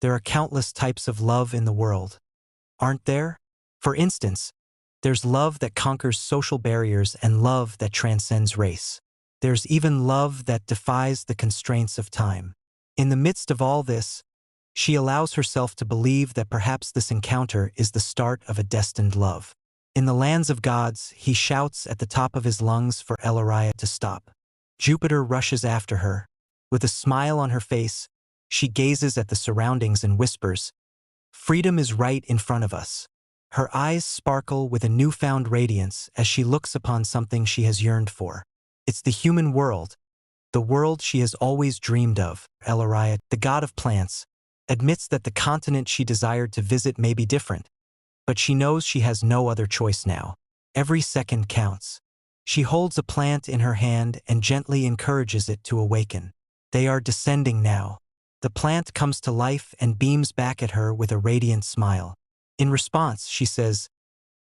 There are countless types of love in the world, aren't there? For instance, there's love that conquers social barriers and love that transcends race. There's even love that defies the constraints of time. In the midst of all this, she allows herself to believe that perhaps this encounter is the start of a destined love. In the lands of gods, he shouts at the top of his lungs for Elariah to stop. Jupiter rushes after her. With a smile on her face, she gazes at the surroundings and whispers, "Freedom is right in front of us." Her eyes sparkle with a newfound radiance as she looks upon something she has yearned for. It's the human world, the world she has always dreamed of. Elariah, the god of plants, admits that the continent she desired to visit may be different, but she knows she has no other choice now. Every second counts. She holds a plant in her hand and gently encourages it to awaken. They are descending now. The plant comes to life and beams back at her with a radiant smile. In response, she says,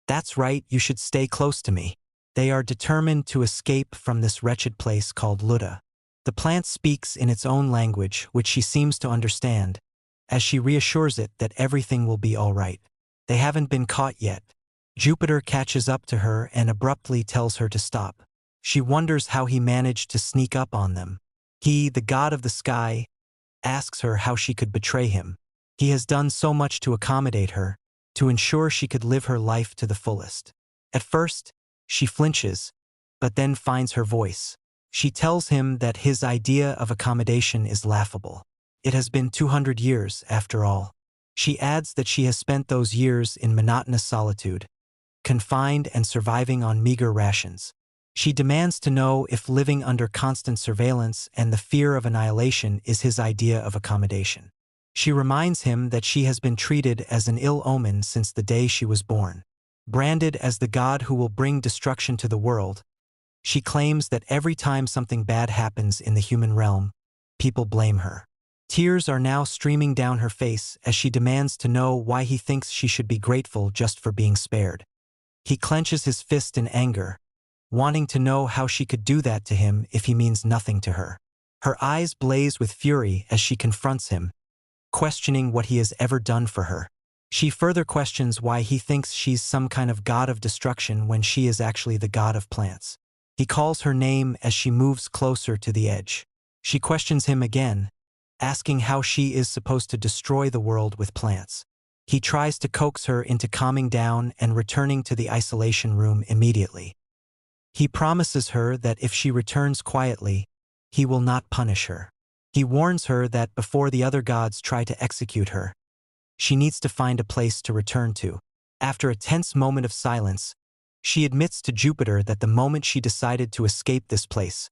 "That's right, you should stay close to me." They are determined to escape from this wretched place called Luda. The plant speaks in its own language, which she seems to understand, as she reassures it that everything will be all right. They haven't been caught yet. Jupiter catches up to her and abruptly tells her to stop. She wonders how he managed to sneak up on them. He, the god of the sky, asks her how she could betray him. He has done so much to accommodate her, to ensure she could live her life to the fullest. At first, she flinches, but then finds her voice. She tells him that his idea of accommodation is laughable. It has been 200 years, after all. She adds that she has spent those years in monotonous solitude, confined and surviving on meager rations. She demands to know if living under constant surveillance and the fear of annihilation is his idea of accommodation. She reminds him that she has been treated as an ill omen since the day she was born. Branded as the god who will bring destruction to the world, she claims that every time something bad happens in the human realm, people blame her. Tears are now streaming down her face as she demands to know why he thinks she should be grateful just for being spared. He clenches his fist in anger, wanting to know how she could do that to him if he means nothing to her. Her eyes blaze with fury as she confronts him, questioning what he has ever done for her. She further questions why he thinks she's some kind of god of destruction when she is actually the god of plants. He calls her name as she moves closer to the edge. She questions him again, asking how she is supposed to destroy the world with plants. He tries to coax her into calming down and returning to the isolation room immediately. He promises her that if she returns quietly, he will not punish her. He warns her that before the other gods try to execute her, she needs to find a place to return to. After a tense moment of silence, she admits to Jupiter that the moment she decided to escape this place,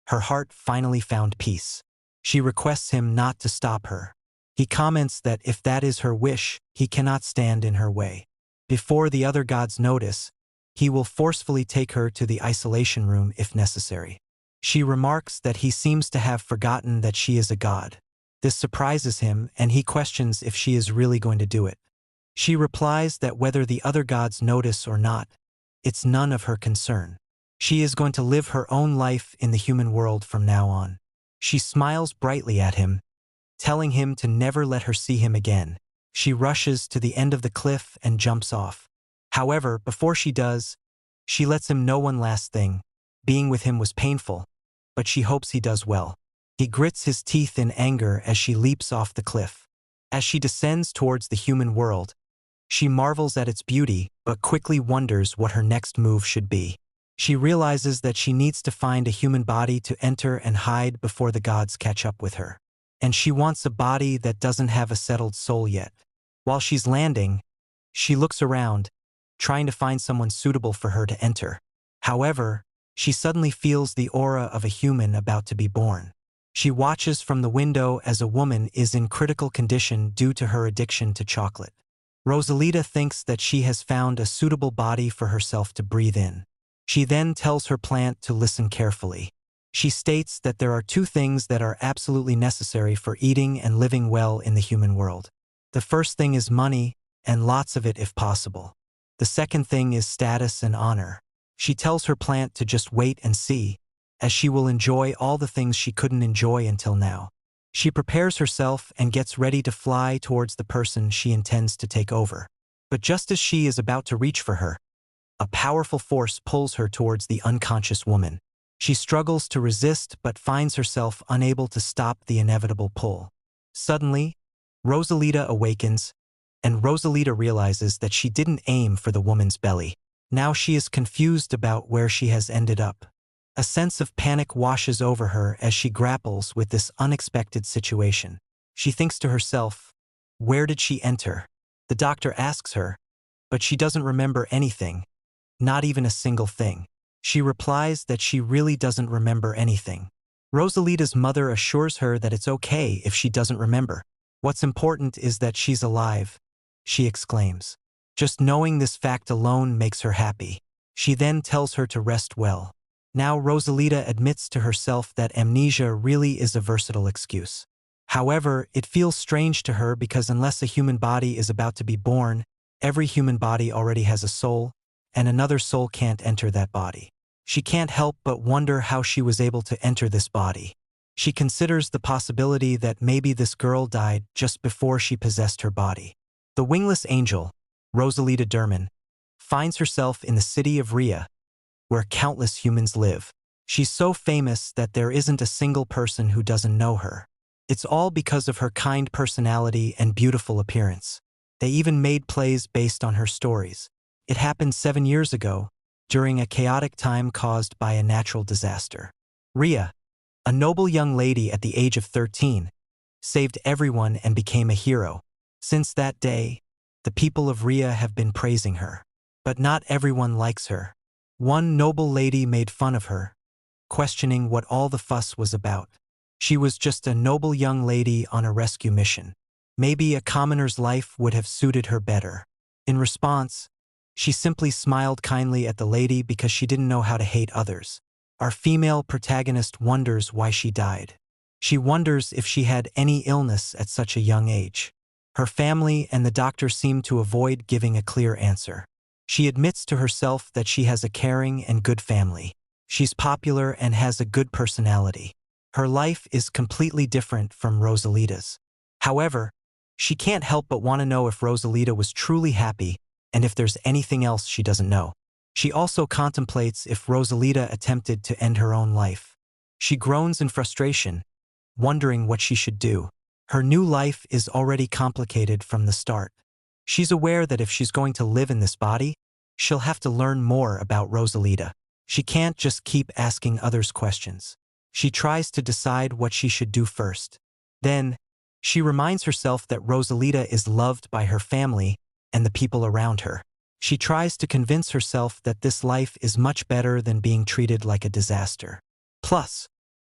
her heart finally found peace. She requests him not to stop her. He comments that if that is her wish, he cannot stand in her way. Before the other gods notice, he will forcefully take her to the isolation room if necessary. She remarks that he seems to have forgotten that she is a god. This surprises him, and he questions if she is really going to do it. She replies that whether the other gods notice or not, it's none of her concern. She is going to live her own life in the human world from now on. She smiles brightly at him, telling him to never let her see him again. She rushes to the end of the cliff and jumps off. However, before she does, she lets him know one last thing. Being with him was painful, but she hopes he does well. He grits his teeth in anger as she leaps off the cliff. As she descends towards the human world, she marvels at its beauty, but quickly wonders what her next move should be. She realizes that she needs to find a human body to enter and hide before the gods catch up with her. And she wants a body that doesn't have a settled soul yet. While she's landing, she looks around, trying to find someone suitable for her to enter. However, she suddenly feels the aura of a human about to be born. She watches from the window as a woman is in critical condition due to her addiction to chocolate. Rosalita thinks that she has found a suitable body for herself to breathe in. She then tells her plant to listen carefully. She states that there are two things that are absolutely necessary for eating and living well in the human world. The first thing is money, and lots of it if possible. The second thing is status and honor. She tells her plant to just wait and see, as she will enjoy all the things she couldn't enjoy until now. She prepares herself and gets ready to fly towards the person she intends to take over. But just as she is about to reach for her, a powerful force pulls her towards the unconscious woman. She struggles to resist but finds herself unable to stop the inevitable pull. Suddenly, Rosalita awakens, and Rosalita realizes that she didn't aim for the woman's belly. Now she is confused about where she has ended up. A sense of panic washes over her as she grapples with this unexpected situation. She thinks to herself, where did she enter? The doctor asks her, but she doesn't remember anything, not even a single thing. She replies that she really doesn't remember anything. Rosalita's mother assures her that it's okay if she doesn't remember. What's important is that she's alive, she exclaims. Just knowing this fact alone makes her happy. She then tells her to rest well. Now Rosalita admits to herself that amnesia really is a versatile excuse. However, it feels strange to her because unless a human body is about to be born, every human body already has a soul, and another soul can't enter that body. She can't help but wonder how she was able to enter this body. She considers the possibility that maybe this girl died just before she possessed her body. The wingless angel, Rosalita Derman, finds herself in the city of Rhea, where countless humans live. She's so famous that there isn't a single person who doesn't know her. It's all because of her kind personality and beautiful appearance. They even made plays based on her stories. It happened 7 years ago, during a chaotic time caused by a natural disaster. Rhea, a noble young lady at the age of 13, saved everyone and became a hero. Since that day, the people of Rhea have been praising her. But not everyone likes her. One noble lady made fun of her, questioning what all the fuss was about. She was just a noble young lady on a rescue mission. Maybe a commoner's life would have suited her better. In response, she simply smiled kindly at the lady because she didn't know how to hate others. Our female protagonist wonders why she died. She wonders if she had any illness at such a young age. Her family and the doctor seem to avoid giving a clear answer. She admits to herself that she has a caring and good family. She's popular and has a good personality. Her life is completely different from Rosalita's. However, she can't help but want to know if Rosalita was truly happy and if there's anything else she doesn't know. She also contemplates if Rosalita attempted to end her own life. She groans in frustration, wondering what she should do. Her new life is already complicated from the start. She's aware that if she's going to live in this body, she'll have to learn more about Rosalita. She can't just keep asking others questions. She tries to decide what she should do first. Then, she reminds herself that Rosalita is loved by her family and the people around her. She tries to convince herself that this life is much better than being treated like a disaster. Plus,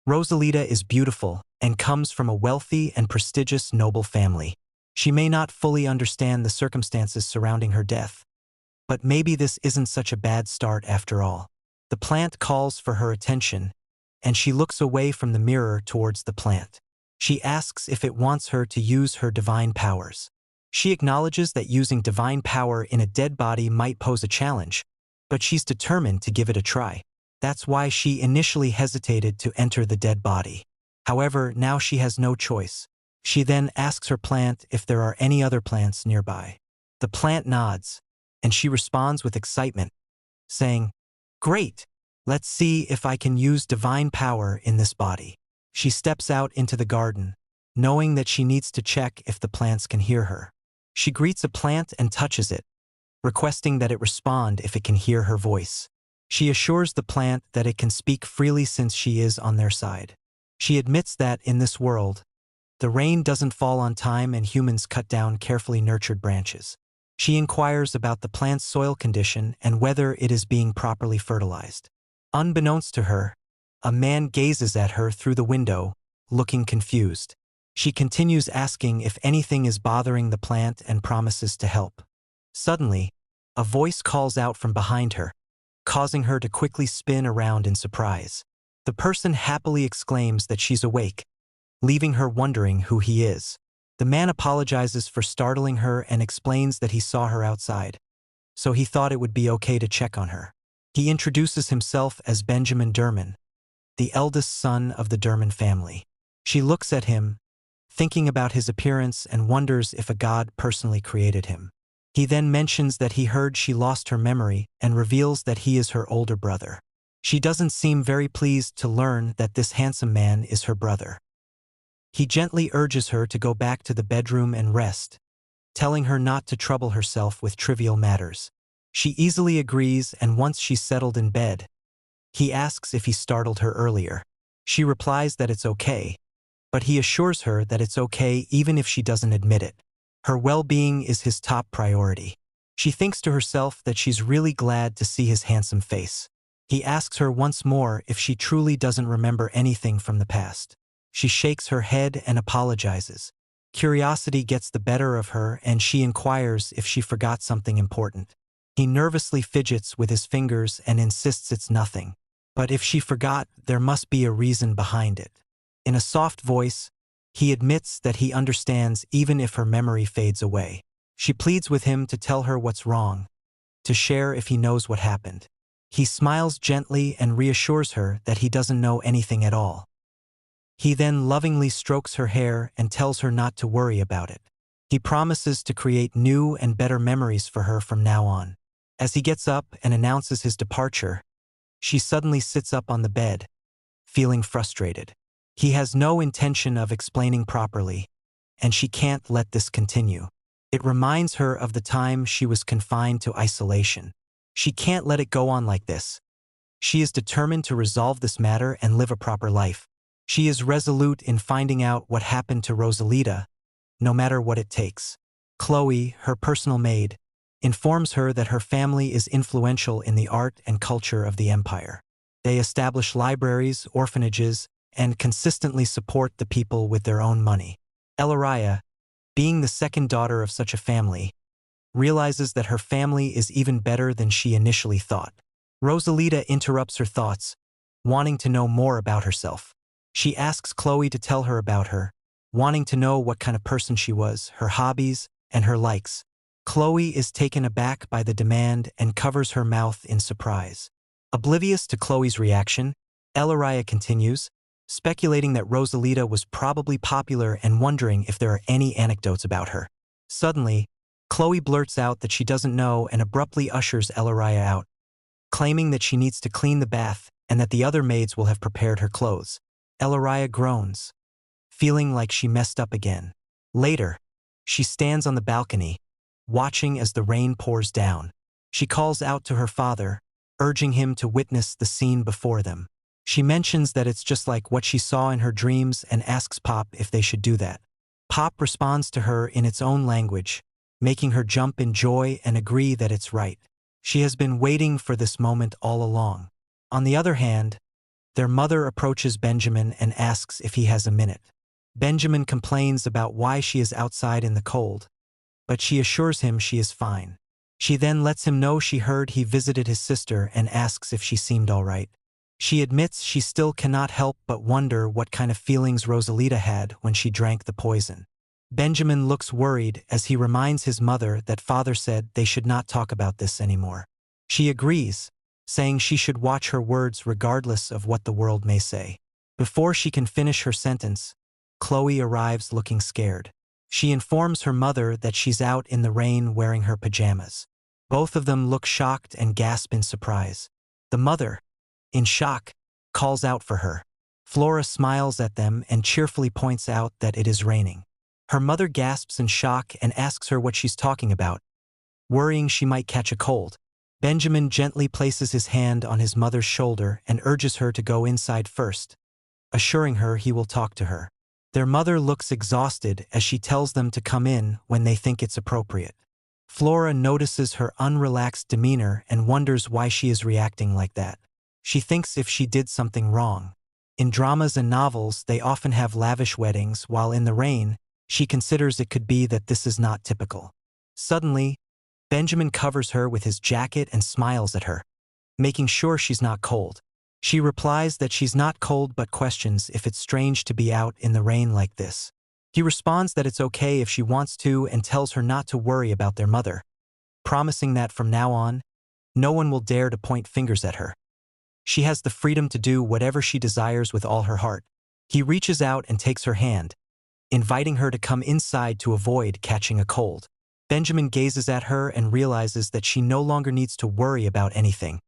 Rosalita is beautiful and comes from a wealthy and prestigious noble family. She may not fully understand the circumstances surrounding her death, but maybe this isn't such a bad start after all. The plant calls for her attention, and she looks away from the mirror towards the plant. She asks if it wants her to use her divine powers. She acknowledges that using divine power in a dead body might pose a challenge, but she's determined to give it a try. That's why she initially hesitated to enter the dead body. However, now she has no choice. She then asks her plant if there are any other plants nearby. The plant nods, and she responds with excitement, saying, "Great! Let's see if I can use divine power in this body." She steps out into the garden, knowing that she needs to check if the plants can hear her. She greets a plant and touches it, requesting that it respond if it can hear her voice. She assures the plant that it can speak freely since she is on their side. She admits that, in this world, the rain doesn't fall on time and humans cut down carefully nurtured branches. She inquires about the plant's soil condition and whether it is being properly fertilized. Unbeknownst to her, a man gazes at her through the window, looking confused. She continues asking if anything is bothering the plant and promises to help. Suddenly, a voice calls out from behind her, causing her to quickly spin around in surprise. The person happily exclaims that she's awake, leaving her wondering who he is. The man apologizes for startling her and explains that he saw her outside, so he thought it would be okay to check on her. He introduces himself as Benjamin Derman, the eldest son of the Derman family. She looks at him, thinking about his appearance and wonders if a god personally created him. He then mentions that he heard she lost her memory and reveals that he is her older brother. She doesn't seem very pleased to learn that this handsome man is her brother. He gently urges her to go back to the bedroom and rest, telling her not to trouble herself with trivial matters. She easily agrees, and once she's settled in bed, he asks if he startled her earlier. She replies that it's okay, but he assures her that it's okay even if she doesn't admit it. Her well-being is his top priority. She thinks to herself that she's really glad to see his handsome face. He asks her once more if she truly doesn't remember anything from the past. She shakes her head and apologizes. Curiosity gets the better of her, and she inquires if she forgot something important. He nervously fidgets with his fingers and insists it's nothing. But if she forgot, there must be a reason behind it. In a soft voice, he admits that he understands even if her memory fades away. She pleads with him to tell her what's wrong, to share if he knows what happened. He smiles gently and reassures her that he doesn't know anything at all. He then lovingly strokes her hair and tells her not to worry about it. He promises to create new and better memories for her from now on. As he gets up and announces his departure, she suddenly sits up on the bed, feeling frustrated. He has no intention of explaining properly, and she can't let this continue. It reminds her of the time she was confined to isolation. She can't let it go on like this. She is determined to resolve this matter and live a proper life. She is resolute in finding out what happened to Rosalita, no matter what it takes. Chloe, her personal maid, informs her that her family is influential in the art and culture of the empire. They establish libraries, orphanages, and consistently support the people with their own money. Elaraya, being the second daughter of such a family, realizes that her family is even better than she initially thought. Rosalita interrupts her thoughts, wanting to know more about herself. She asks Chloe to tell her about her, wanting to know what kind of person she was, her hobbies, and her likes. Chloe is taken aback by the demand and covers her mouth in surprise. Oblivious to Chloe's reaction, Elaraya continues, speculating that Rosalita was probably popular and wondering if there are any anecdotes about her. Suddenly, Chloe blurts out that she doesn't know and abruptly ushers Elaraya out, claiming that she needs to clean the bath and that the other maids will have prepared her clothes. Elaraya groans, feeling like she messed up again. Later, she stands on the balcony, watching as the rain pours down. She calls out to her father, urging him to witness the scene before them. She mentions that it's just like what she saw in her dreams and asks Pop if they should do that. Pop responds to her in its own language, making her jump in joy and agree that it's right. She has been waiting for this moment all along. On the other hand, their mother approaches Benjamin and asks if he has a minute. Benjamin complains about why she is outside in the cold, but she assures him she is fine. She then lets him know she heard he visited his sister and asks if she seemed all right. She admits she still cannot help but wonder what kind of feelings Rosalita had when she drank the poison. Benjamin looks worried as he reminds his mother that father said they should not talk about this anymore. She agrees, saying she should watch her words regardless of what the world may say. Before she can finish her sentence, Chloe arrives looking scared. She informs her mother that she's out in the rain wearing her pajamas. Both of them look shocked and gasp in surprise. The mother, in shock, calls out for her. Flora smiles at them and cheerfully points out that it is raining. Her mother gasps in shock and asks her what she's talking about, worrying she might catch a cold. Benjamin gently places his hand on his mother's shoulder and urges her to go inside first, assuring her he will talk to her. Their mother looks exhausted as she tells them to come in when they think it's appropriate. Flora notices her unrelaxed demeanor and wonders why she is reacting like that. She thinks if she did something wrong. In dramas and novels, they often have lavish weddings, while in the rain, she considers it could be that this is not typical. Suddenly, Benjamin covers her with his jacket and smiles at her, making sure she's not cold. She replies that she's not cold but questions if it's strange to be out in the rain like this. He responds that it's okay if she wants to and tells her not to worry about their mother, promising that from now on, no one will dare to point fingers at her. She has the freedom to do whatever she desires with all her heart. He reaches out and takes her hand, inviting her to come inside to avoid catching a cold. Benjamin gazes at her and realizes that she no longer needs to worry about anything.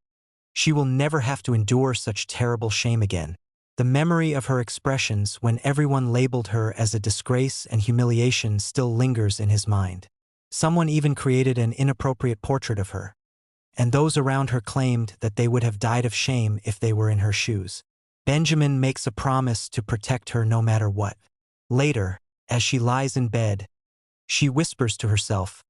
She will never have to endure such terrible shame again. The memory of her expressions when everyone labeled her as a disgrace and humiliation still lingers in his mind. Someone even created an inappropriate portrait of her, and those around her claimed that they would have died of shame if they were in her shoes. Benjamin makes a promise to protect her no matter what. Later, as she lies in bed, she whispers to herself,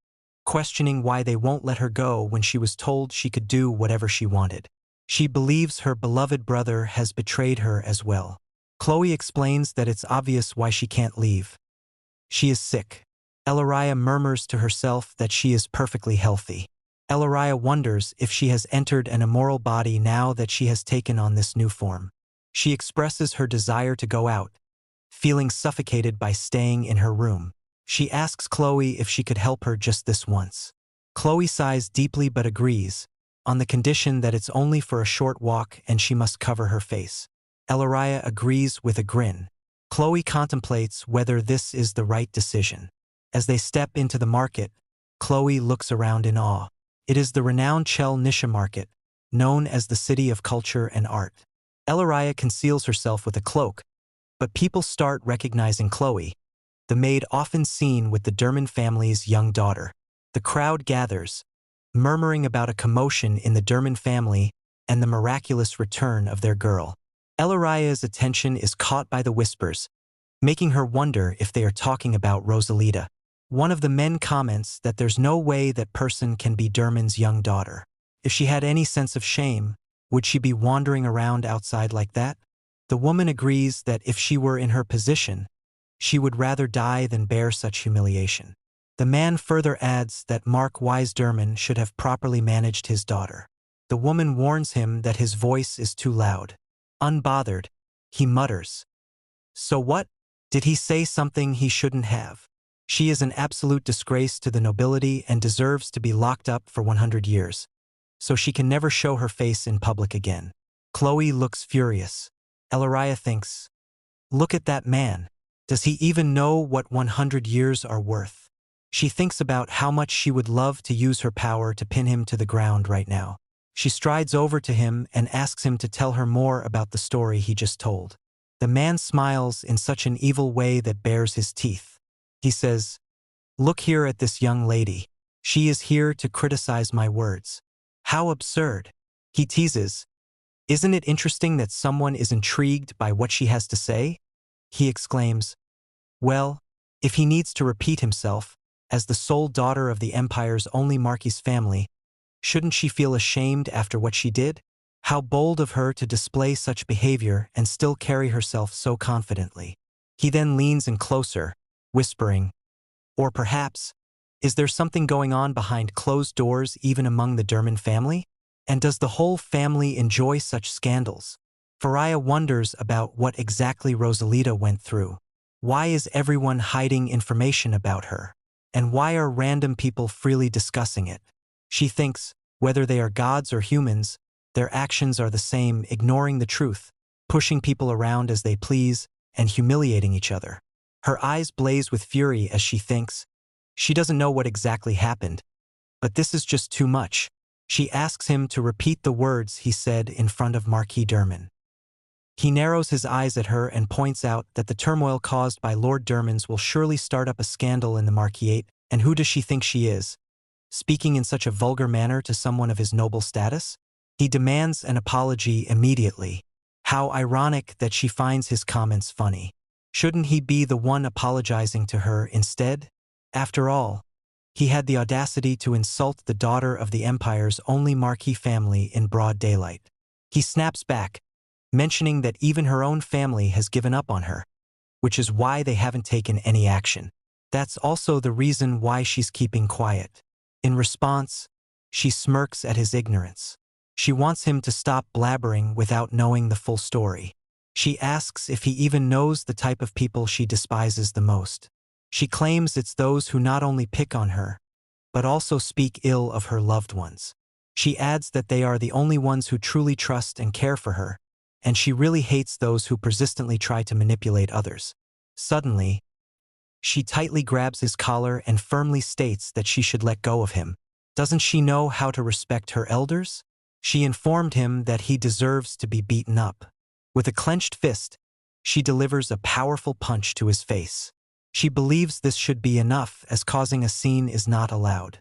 questioning why they won't let her go when she was told she could do whatever she wanted. She believes her beloved brother has betrayed her as well. Chloe explains that it's obvious why she can't leave. She is sick. Elariah murmurs to herself that she is perfectly healthy. Elariah wonders if she has entered an immoral body now that she has taken on this new form. She expresses her desire to go out, feeling suffocated by staying in her room. She asks Chloe if she could help her just this once. Chloe sighs deeply but agrees, on the condition that it's only for a short walk and she must cover her face. Elariah agrees with a grin. Chloe contemplates whether this is the right decision. As they step into the market, Chloe looks around in awe. It is the renowned Chel Nisha market, known as the city of culture and art. Elariah conceals herself with a cloak, but people start recognizing Chloe, the maid often seen with the Derman family's young daughter. The crowd gathers, murmuring about a commotion in the Derman family and the miraculous return of their girl. Elariah's attention is caught by the whispers, making her wonder if they are talking about Rosalita. One of the men comments that there's no way that person can be Derman's young daughter. If she had any sense of shame, would she be wandering around outside like that? The woman agrees that if she were in her position, she would rather die than bear such humiliation. The man further adds that Mark Wise Derman should have properly managed his daughter. The woman warns him that his voice is too loud. Unbothered, he mutters, "So what? Did he say something he shouldn't have? She is an absolute disgrace to the nobility and deserves to be locked up for 100 years, so she can never show her face in public again." Chloe looks furious. Elariah thinks, "Look at that man. Does he even know what 100 years are worth?" She thinks about how much she would love to use her power to pin him to the ground right now. She strides over to him and asks him to tell her more about the story he just told. The man smiles in such an evil way that bares his teeth. He says, "Look here at this young lady. She is here to criticize my words. How absurd." He teases, "Isn't it interesting that someone is intrigued by what she has to say?" He exclaims, "Well, if he needs to repeat himself, as the sole daughter of the empire's only Marquis family, shouldn't she feel ashamed after what she did? How bold of her to display such behavior and still carry herself so confidently." He then leans in closer, whispering, "Or perhaps, is there something going on behind closed doors even among the Derman family? And does the whole family enjoy such scandals?" Faria wonders about what exactly Rosalita went through. Why is everyone hiding information about her? And why are random people freely discussing it? She thinks, whether they are gods or humans, their actions are the same, ignoring the truth, pushing people around as they please, and humiliating each other. Her eyes blaze with fury as she thinks, she doesn't know what exactly happened, but this is just too much. She asks him to repeat the words he said in front of Marquis Derman. He narrows his eyes at her and points out that the turmoil caused by Lord Derman's will surely start up a scandal in the Marquisate, and who does she think she is, speaking in such a vulgar manner to someone of his noble status? He demands an apology immediately. How ironic that she finds his comments funny. Shouldn't he be the one apologizing to her instead? After all, he had the audacity to insult the daughter of the Empire's only Marquis family in broad daylight. He snaps back, mentioning that even her own family has given up on her, which is why they haven't taken any action. That's also the reason why she's keeping quiet. In response, she smirks at his ignorance. She wants him to stop blabbering without knowing the full story. She asks if he even knows the type of people she despises the most. She claims it's those who not only pick on her, but also speak ill of her loved ones. She adds that they are the only ones who truly trust and care for her, and she really hates those who persistently try to manipulate others. Suddenly, She tightly grabs his collar and firmly states that she should let go of him. Doesn't she know how to respect her elders? She informed him that he deserves to be beaten up. With a clenched fist, she delivers a powerful punch to his face. She believes this should be enough, as causing a scene is not allowed.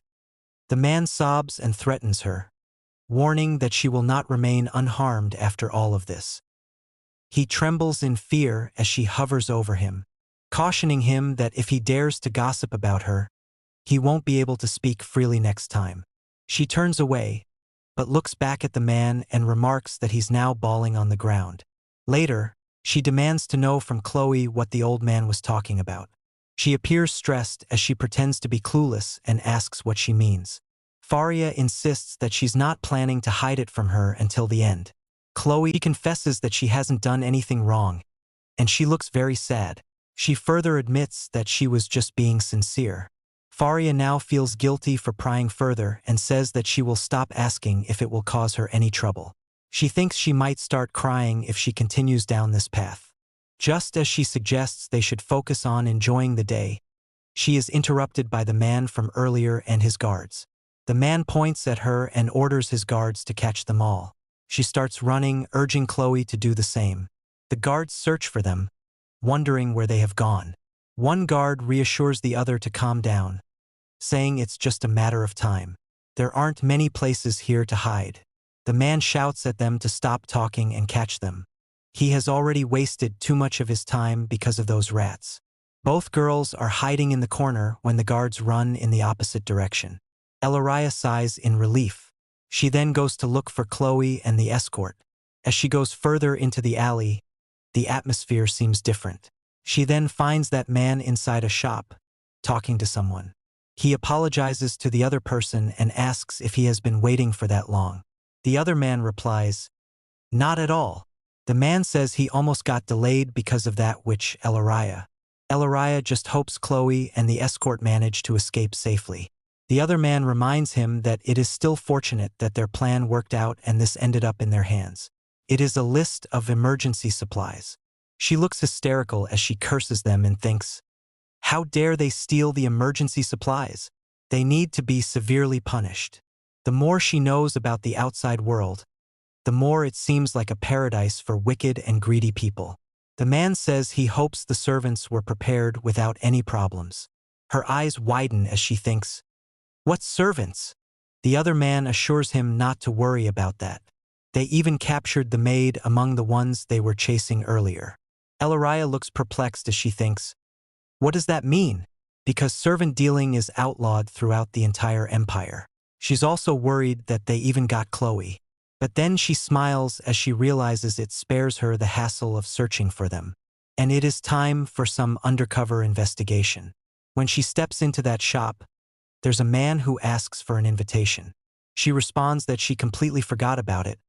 The man sobs and threatens her, warning that she will not remain unharmed after all of this. He trembles in fear as she hovers over him, cautioning him that if he dares to gossip about her, he won't be able to speak freely next time. She turns away, but looks back at the man and remarks that he's now bawling on the ground. Later, she demands to know from Chloe what the old man was talking about. She appears stressed as she pretends to be clueless and asks what she means. Faria insists that she's not planning to hide it from her until the end. Chloe confesses that she hasn't done anything wrong, and she looks very sad. She further admits that she was just being sincere. Faria now feels guilty for prying further and says that she will stop asking if it will cause her any trouble. She thinks she might start crying if she continues down this path. Just as she suggests they should focus on enjoying the day, she is interrupted by the man from earlier and his guards. The man points at her and orders his guards to catch them all. She starts running, urging Chloe to do the same. The guards search for them, wondering where they have gone. One guard reassures the other to calm down, saying it's just a matter of time. There aren't many places here to hide. The man shouts at them to stop talking and catch them. He has already wasted too much of his time because of those rats. Both girls are hiding in the corner when the guards run in the opposite direction. Elaria sighs in relief. She then goes to look for Chloe and the escort. As she goes further into the alley, the atmosphere seems different. She then finds that man inside a shop, talking to someone. He apologizes to the other person and asks if he has been waiting for that long. The other man replies, "Not at all." The man says he almost got delayed because of that which Elaria. Elaria just hopes Chloe and the escort manage to escape safely. The other man reminds him that it is still fortunate that their plan worked out and this ended up in their hands. It is a list of emergency supplies. She looks hysterical as she curses them and thinks, how dare they steal the emergency supplies? They need to be severely punished. The more she knows about the outside world, the more it seems like a paradise for wicked and greedy people. The man says he hopes the servants were prepared without any problems. Her eyes widen as she thinks, what servants? The other man assures him not to worry about that. They even captured the maid among the ones they were chasing earlier. Elaria looks perplexed as she thinks, what does that mean? Because servant dealing is outlawed throughout the entire empire. She's also worried that they even got Chloe. But then she smiles as she realizes it spares her the hassle of searching for them. And it is time for some undercover investigation. When she steps into that shop, there's a man who asks for an invitation. She responds that she completely forgot about it,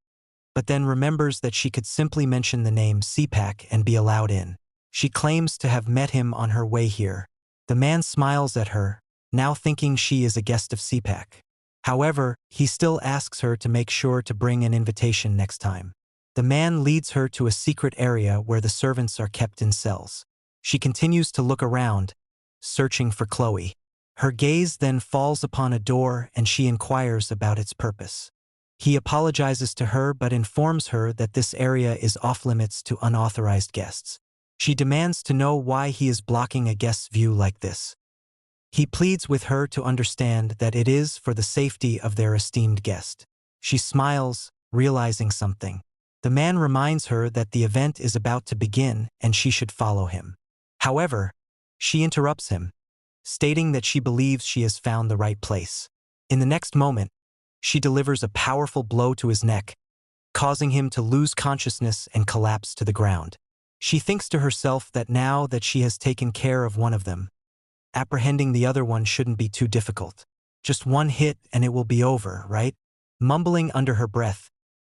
but then remembers that she could simply mention the name CPAC and be allowed in. She claims to have met him on her way here. The man smiles at her, now thinking she is a guest of CPAC. However, he still asks her to make sure to bring an invitation next time. The man leads her to a secret area where the servants are kept in cells. She continues to look around, searching for Chloe. Her gaze then falls upon a door and she inquires about its purpose. He apologizes to her but informs her that this area is off-limits to unauthorized guests. She demands to know why he is blocking a guest's view like this. He pleads with her to understand that it is for the safety of their esteemed guest. She smiles, realizing something. The man reminds her that the event is about to begin and she should follow him. However, she interrupts him, stating that she believes she has found the right place. In the next moment, she delivers a powerful blow to his neck, causing him to lose consciousness and collapse to the ground. She thinks to herself that now that she has taken care of one of them, apprehending the other one shouldn't be too difficult. Just one hit and it will be over, right? Mumbling under her breath,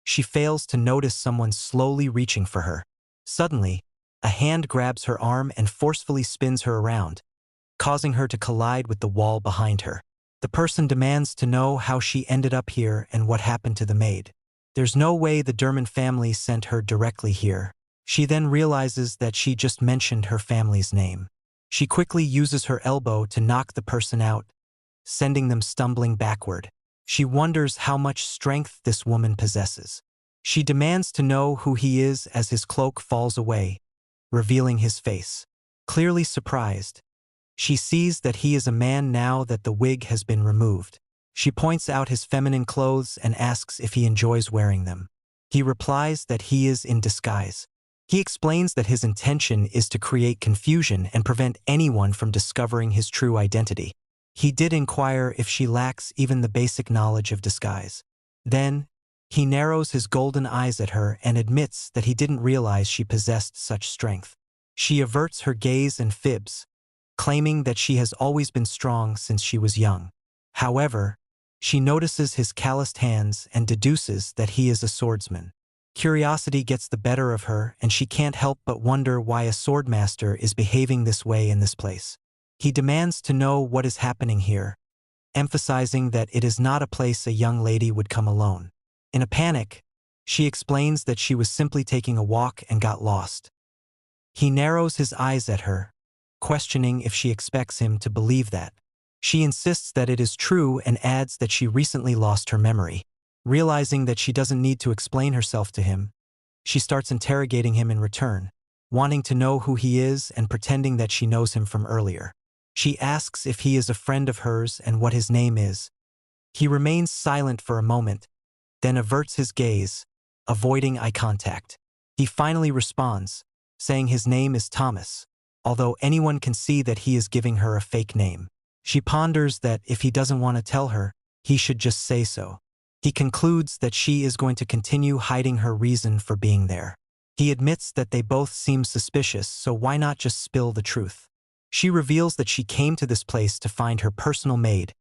she fails to notice someone slowly reaching for her. Suddenly, a hand grabs her arm and forcefully spins her around, causing her to collide with the wall behind her. The person demands to know how she ended up here and what happened to the maid. There's no way the Derman family sent her directly here. She then realizes that she just mentioned her family's name. She quickly uses her elbow to knock the person out, sending them stumbling backward. She wonders how much strength this woman possesses. She demands to know who he is as his cloak falls away, revealing his face. Clearly surprised, she sees that he is a man now that the wig has been removed. She points out his feminine clothes and asks if he enjoys wearing them. He replies that he is in disguise. He explains that his intention is to create confusion and prevent anyone from discovering his true identity. He did inquire if she lacks even the basic knowledge of disguise. Then, he narrows his golden eyes at her and admits that he didn't realize she possessed such strength. She averts her gaze and fibs, claiming that she has always been strong since she was young. However, she notices his calloused hands and deduces that he is a swordsman. Curiosity gets the better of her, and she can't help but wonder why a swordmaster is behaving this way in this place. He demands to know what is happening here, emphasizing that it is not a place a young lady would come alone. In a panic, she explains that she was simply taking a walk and got lost. He narrows his eyes at her, questioning if she expects him to believe that. She insists that it is true and adds that she recently lost her memory. Realizing that she doesn't need to explain herself to him, she starts interrogating him in return, wanting to know who he is and pretending that she knows him from earlier. She asks if he is a friend of hers and what his name is. He remains silent for a moment, then averts his gaze, avoiding eye contact. He finally responds, saying his name is Thomas, although anyone can see that he is giving her a fake name. She ponders that if he doesn't want to tell her, he should just say so. He concludes that she is going to continue hiding her reason for being there. He admits that they both seem suspicious, so why not just spill the truth? She reveals that she came to this place to find her personal maid,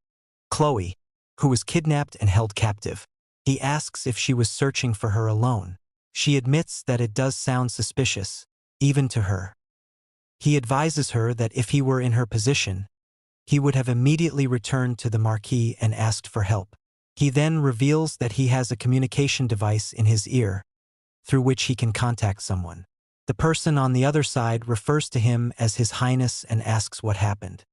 Chloe, who was kidnapped and held captive. He asks if she was searching for her alone. She admits that it does sound suspicious, even to her. He advises her that if he were in her position, he would have immediately returned to the Marquis and asked for help. He then reveals that he has a communication device in his ear, through which he can contact someone. The person on the other side refers to him as His Highness and asks what happened.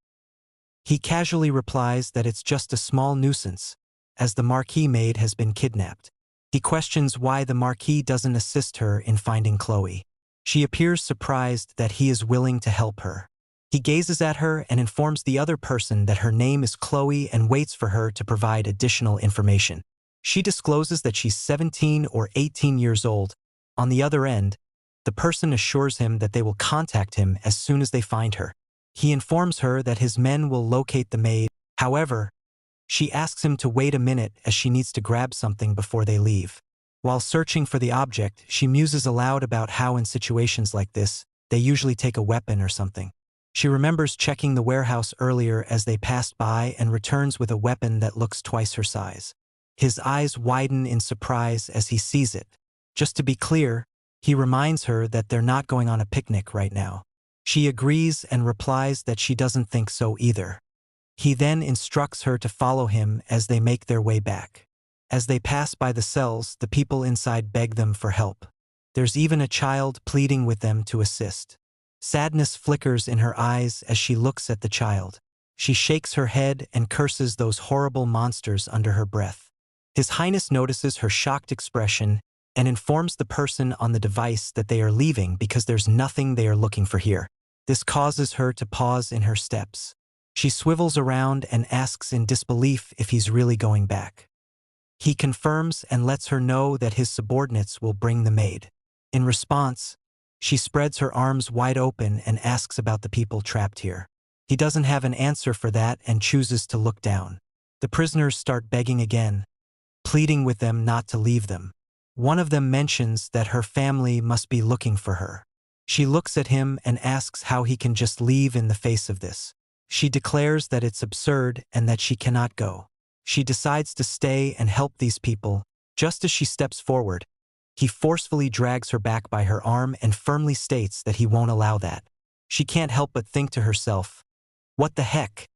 He casually replies that it's just a small nuisance, as the Marquis maid has been kidnapped. He questions why the Marquis doesn't assist her in finding Chloe. She appears surprised that he is willing to help her. He gazes at her and informs the other person that her name is Chloe and waits for her to provide additional information. She discloses that she's 17 or 18 years old. On the other end, the person assures him that they will contact him as soon as they find her. He informs her that his men will locate the maid. However, she asks him to wait a minute as she needs to grab something before they leave. While searching for the object, she muses aloud about how in situations like this, they usually take a weapon or something. She remembers checking the warehouse earlier as they passed by and returns with a weapon that looks twice her size. His eyes widen in surprise as he sees it. Just to be clear, he reminds her that they're not going on a picnic right now. She agrees and replies that she doesn't think so either. He then instructs her to follow him as they make their way back. As they pass by the cells, the people inside beg them for help. There's even a child pleading with them to assist. Sadness flickers in her eyes as she looks at the child. She shakes her head and curses those horrible monsters under her breath. His Highness notices her shocked expression and informs the person on the device that they are leaving because there's nothing they are looking for here. This causes her to pause in her steps. She swivels around and asks in disbelief if he's really going back. He confirms and lets her know that his subordinates will bring the maid. In response, she spreads her arms wide open and asks about the people trapped here. He doesn't have an answer for that and chooses to look down. The prisoners start begging again, pleading with them not to leave them. One of them mentions that her family must be looking for her. She looks at him and asks how he can just leave in the face of this. She declares that it's absurd and that she cannot go. She decides to stay and help these people. Just as she steps forward, he forcefully drags her back by her arm and firmly states that he won't allow that. She can't help but think to herself, what the heck?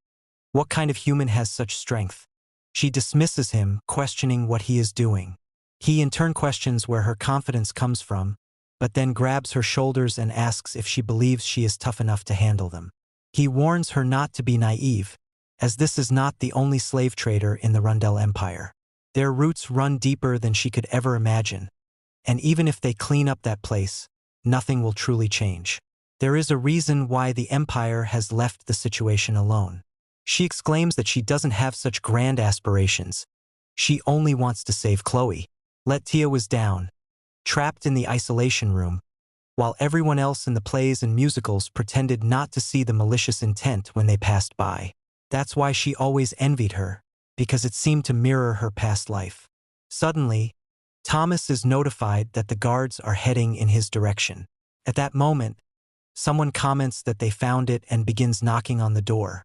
What kind of human has such strength? She dismisses him, questioning what he is doing. He in turn questions where her confidence comes from, but then grabs her shoulders and asks if she believes she is tough enough to handle them. He warns her not to be naive, as this is not the only slave trader in the Rundell Empire. Their roots run deeper than she could ever imagine, and even if they clean up that place, nothing will truly change. There is a reason why the Empire has left the situation alone. She exclaims that she doesn't have such grand aspirations. She only wants to save Chloe. Tia was down, trapped in the isolation room, while everyone else in the plays and musicals pretended not to see the malicious intent when they passed by. That's why she always envied her, because it seemed to mirror her past life. Suddenly, Thomas is notified that the guards are heading in his direction. At that moment, someone comments that they found it and begins knocking on the door.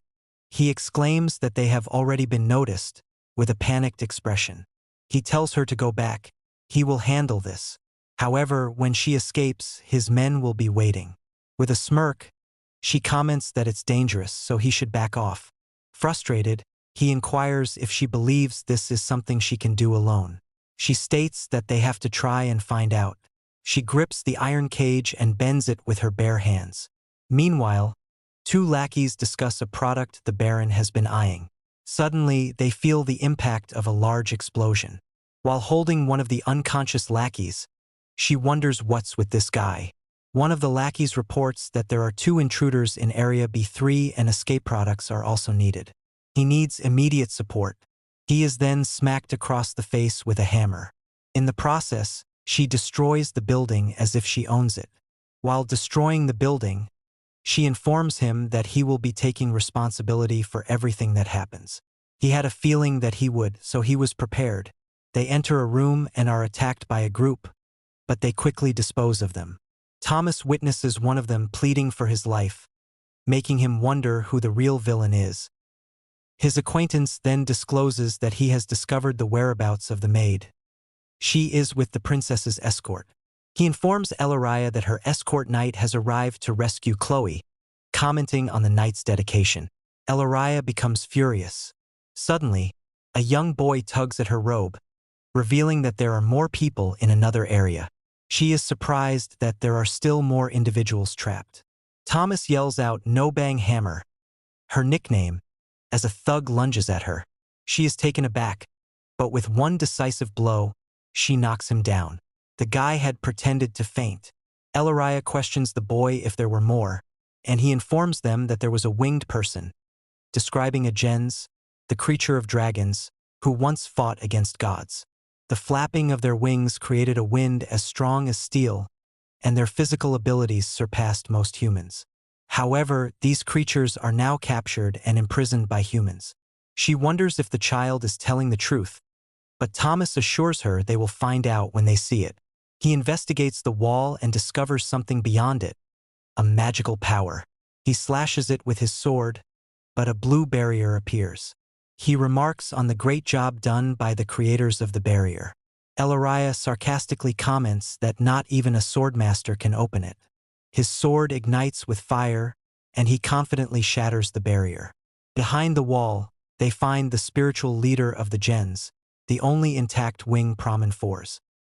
He exclaims that they have already been noticed, with a panicked expression. He tells her to go back. He will handle this. However, when she escapes, his men will be waiting. With a smirk, she comments that it's dangerous, so he should back off. Frustrated, he inquires if she believes this is something she can do alone. She states that they have to try and find out. She grips the iron cage and bends it with her bare hands. Meanwhile, two lackeys discuss a product the Baron has been eyeing. Suddenly, they feel the impact of a large explosion. While holding one of the unconscious lackeys, she wonders what's with this guy. One of the lackeys reports that there are 2 intruders in Area B3 and escape products are also needed. He needs immediate support. He is then smacked across the face with a hammer. In the process, she destroys the building as if she owns it. While destroying the building, she informs him that he will be taking responsibility for everything that happens. He had a feeling that he would, so he was prepared. They enter a room and are attacked by a group, but they quickly dispose of them. Thomas witnesses one of them pleading for his life, making him wonder who the real villain is. His acquaintance then discloses that he has discovered the whereabouts of the maid. She is with the princess's escort. He informs Elariah that her escort knight has arrived to rescue Chloe, commenting on the knight's dedication. Elariah becomes furious. Suddenly, a young boy tugs at her robe, revealing that there are more people in another area. She is surprised that there are still more individuals trapped. Thomas yells out "No Bang Hammer," her nickname, as a thug lunges at her. She is taken aback, but with one decisive blow, she knocks him down. The guy had pretended to faint. Elariah questions the boy if there were more, and he informs them that there was a winged person, describing a gens, the creature of dragons, who once fought against gods. The flapping of their wings created a wind as strong as steel, and their physical abilities surpassed most humans. However, these creatures are now captured and imprisoned by humans. She wonders if the child is telling the truth, but Thomas assures her they will find out when they see it. He investigates the wall and discovers something beyond it, a magical power. He slashes it with his sword, but a blue barrier appears. He remarks on the great job done by the creators of the barrier. Elariah sarcastically comments that not even a swordmaster can open it. His sword ignites with fire, and he confidently shatters the barrier. Behind the wall, they find the spiritual leader of the gens, the only intact wing Promen 4s.